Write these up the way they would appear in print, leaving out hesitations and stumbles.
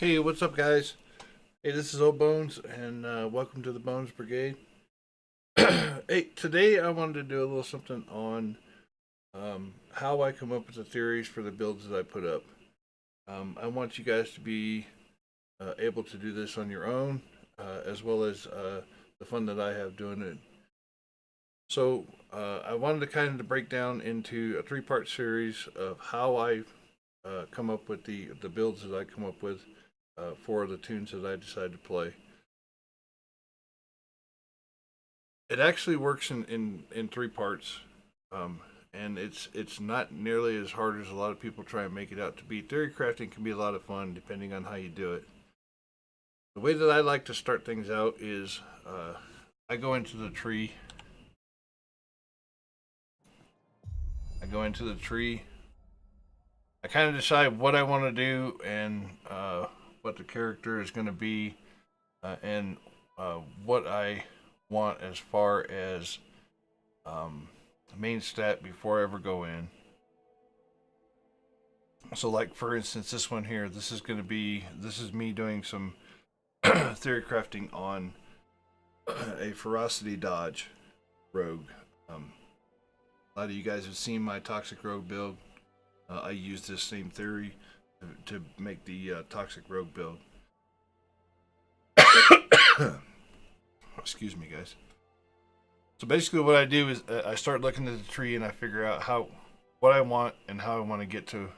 Okay, what's up, guys? Hey, this is Old Bones, and welcome to the Bones Brigade. Hey, today I wanted to do a little something on how I come up with the theories for the builds that I put up. I want you guys to be able to do this on your own, as well as the fun that I have doing it. So, I wanted to kind of break down into a three-part series of how I come up with the builds that I come up with for the tunes that I decide to play. It actually works in three parts, and it's not nearly as hard as a lot of people try and make it out to be. Theory crafting can be a lot of fun depending on how you do it. The way that I like to start things out is I go into the tree. I go into the tree. I kind of decide what I want to do and what the character is going to be, and what I want as far as main stat before I ever go in. So, like for instance, this one here, this is me doing some theory crafting on a ferocity dodge rogue. A lot of you guys have seen my toxic rogue build. I use this same theory to make the toxic rogue build. Excuse me, guys. So basically, what I do is I start looking at the tree and I figure out what I want and how I want to get to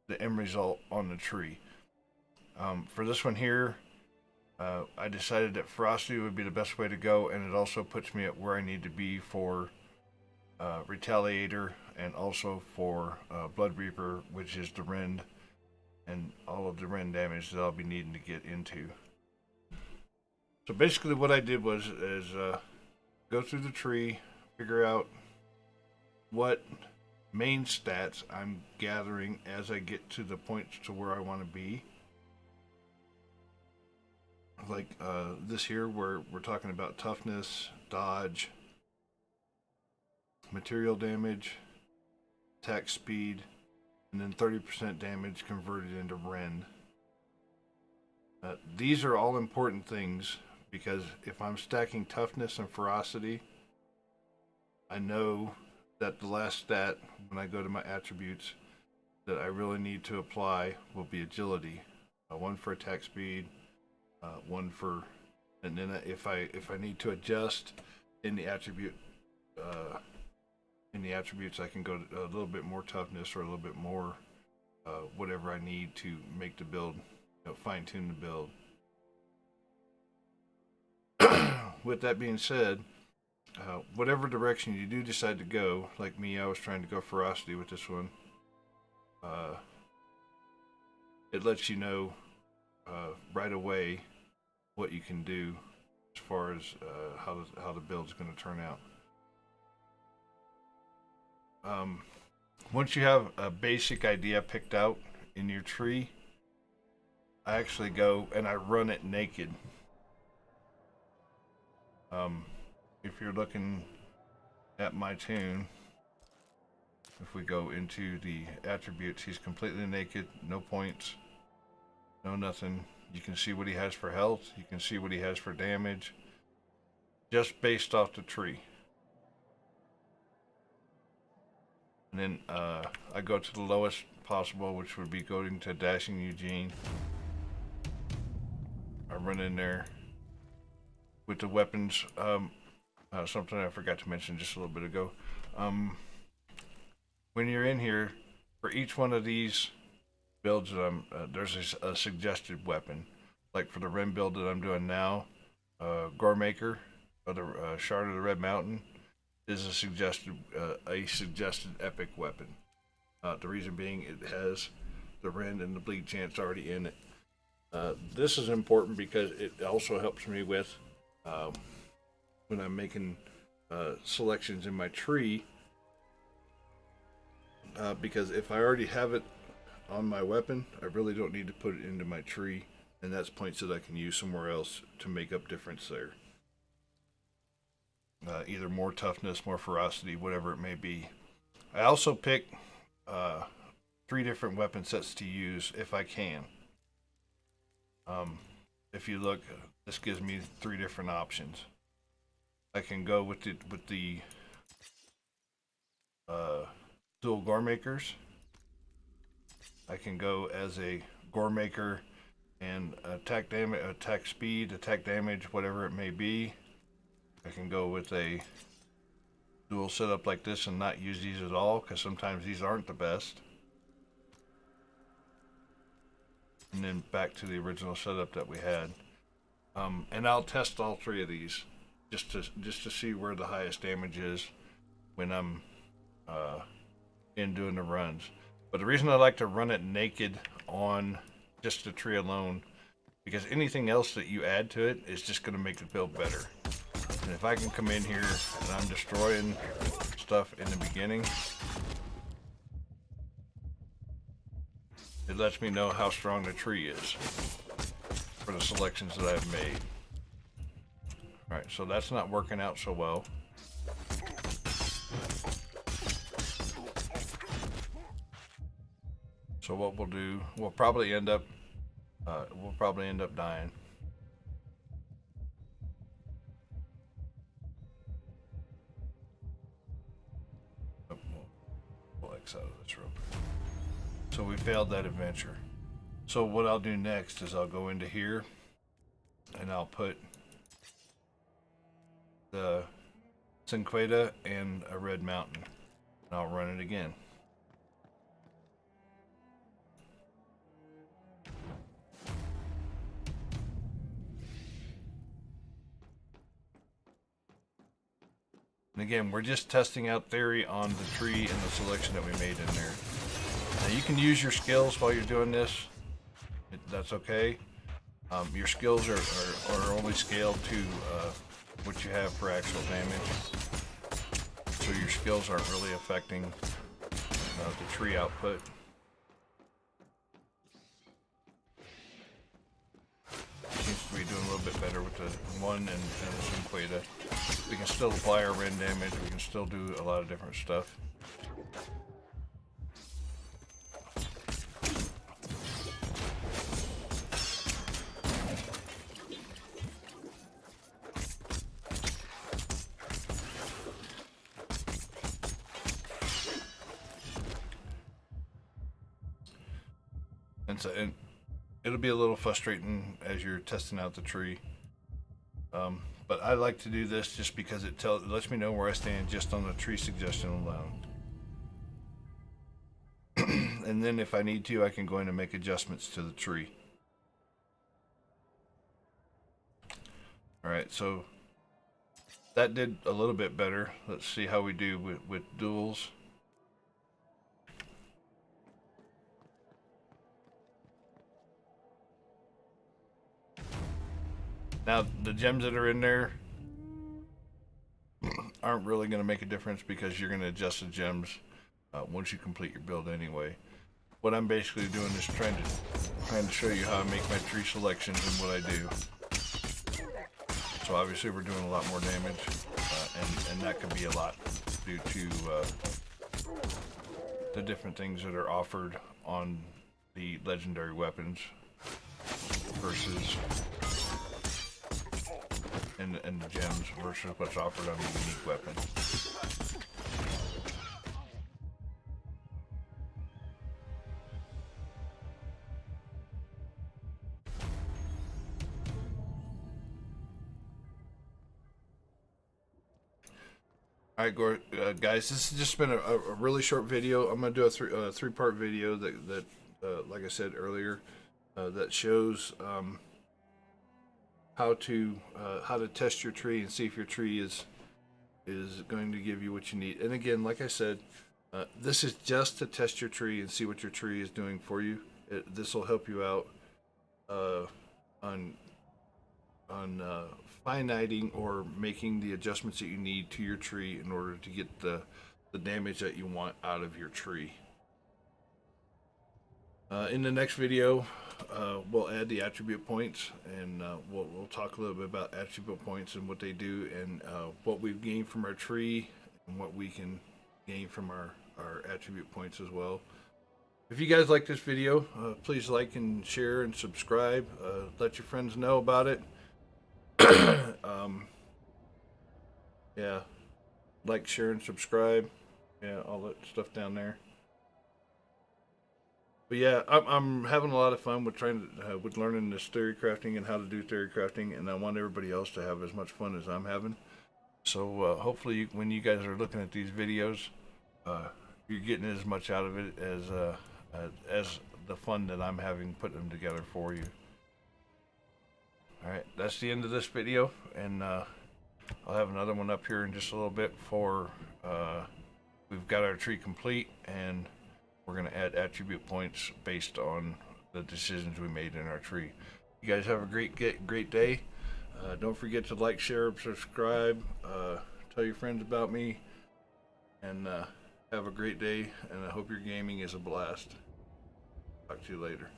the end result on the tree. For this one here, I decided that ferocity would be the best way to go, and it also puts me at where I need to be for retaliator and also for blood reaper, which is the rend and all of the rend damage that I'll be needing to get into. So basically, what I did was go through the tree, figure out what main stats I'm gathering as I get to the points to where I want to be. Like this here, where we're talking about toughness, dodge, material damage, attack speed, and then 30% damage converted into rend. These are all important things because if I'm stacking toughness and ferocity, I know that the last stat when I go to my attributes that I really need to apply will be agility. One for attack speed, one for, and then if I need to adjust in the attribute, I can go to a little bit more toughness or a little bit more whatever I need to make the build, fine tune the build. With that being said, whatever direction you do decide to go, like me, I was trying to go ferocity with this one. It lets you know right away what you can do as far as how the build's going to turn out. Once you have a basic idea picked out in your tree, I actually go and I run it naked. If you're looking at my tune, if we go into the attributes, he's completely naked, no points, no nothing. You can see what he has for health, you can see what he has for damage, just based off the tree. And then I go to the lowest possible, which would be going to Dashing Eugene. I run in there with the weapons. Something I forgot to mention just a little bit ago. When you're in here, for each one of these builds that there's a suggested weapon. Like for the Ren build that I'm doing now, Goremaker, or the Shard of the Red Mountain, is a suggested epic weapon. The reason being it has the rend and the bleed chance already in it. This is important because it also helps me with when I'm making selections in my tree. Because if I already have it on my weapon, I really don't need to put it into my tree, and that's points that I can use somewhere else to make up difference there. Either more toughness, more ferocity, whatever it may be. I also pick 3 different weapon sets to use if I can. If you look, this gives me 3 different options. I can go with the dual gore makers. I can go as a gore maker and attack damage, attack speed, attack damage, whatever it may be. I can go with a dual setup like this and not use these at all, because sometimes these aren't the best. And then back to the original setup that we had. And I'll test all 3 of these just to see where the highest damage is when I'm in doing the runs. But the reason I like to run it naked on just the tree alone, because anything else that you add to it is just going to make the build better. And if I can come in here and I'm destroying stuff in the beginning, it lets me know how strong the tree is for the selections that I've made. Alright, so that's not working out so well. So what we'll do, we'll probably end up dying. We'll X out of this real quick. So we failed that adventure. So what I'll do next is I'll go into here and I'll put the Cinqueda and a red mountain, and I'll run it again. And again, we're just testing out theory on the tree and the selection that we made in there. Now you can use your skills while you're doing this. That's okay. Your skills are only scaled to what you have for actual damage. So your skills aren't really affecting the tree output. Seems to be doing a little bit better with the 1 and the Cinqueda. We can still apply our rend damage, we can still do a lot of different stuff. And it'll be a little frustrating as you're testing out the tree. But I like to do this just because it lets me know where I stand just on the tree suggestion alone. And then if I need to, I can go in and make adjustments to the tree. Alright, so that did a little bit better. Let's see how we do with duels. Now, the gems that are in there aren't really going to make a difference because you're going to adjust the gems once you complete your build anyway. What I'm basically doing is trying to show you how I make my tree selections and what I do. So obviously we're doing a lot more damage, and that could be a lot due to the different things that are offered on the legendary weapons versus and the gems versus what's offered on the unique weapon. Alright, guys, this has just been a really short video. I'm going to do a three-part video that like I said earlier, that shows how to test your tree and see if your tree is going to give you what you need. And again, like I said, this is just to test your tree and see what your tree is doing for you. This will help you out on finiting or making the adjustments that you need to your tree in order to get the damage that you want out of your tree. In the next video, we'll add the attribute points, and we'll talk a little bit about attribute points and what they do, and what we've gained from our tree and what we can gain from our attribute points as well. If you guys like this video, please like and share and subscribe. Let your friends know about it. Yeah, like, share, and subscribe. Yeah, all that stuff down there. But yeah, I'm having a lot of fun with trying to with learning this theory crafting and how to do theory crafting, and I want everybody else to have as much fun as I'm having. So hopefully, when you guys are looking at these videos, you're getting as much out of it as the fun that I'm having putting them together for you. All right, that's the end of this video, and I'll have another one up here in just a little bit before we've got our tree complete, and we're going to add attribute points based on the decisions we made in our tree. You guys have a great day. Don't forget to like, share, subscribe, tell your friends about me, and have a great day, and I hope your gaming is a blast. Talk to you later.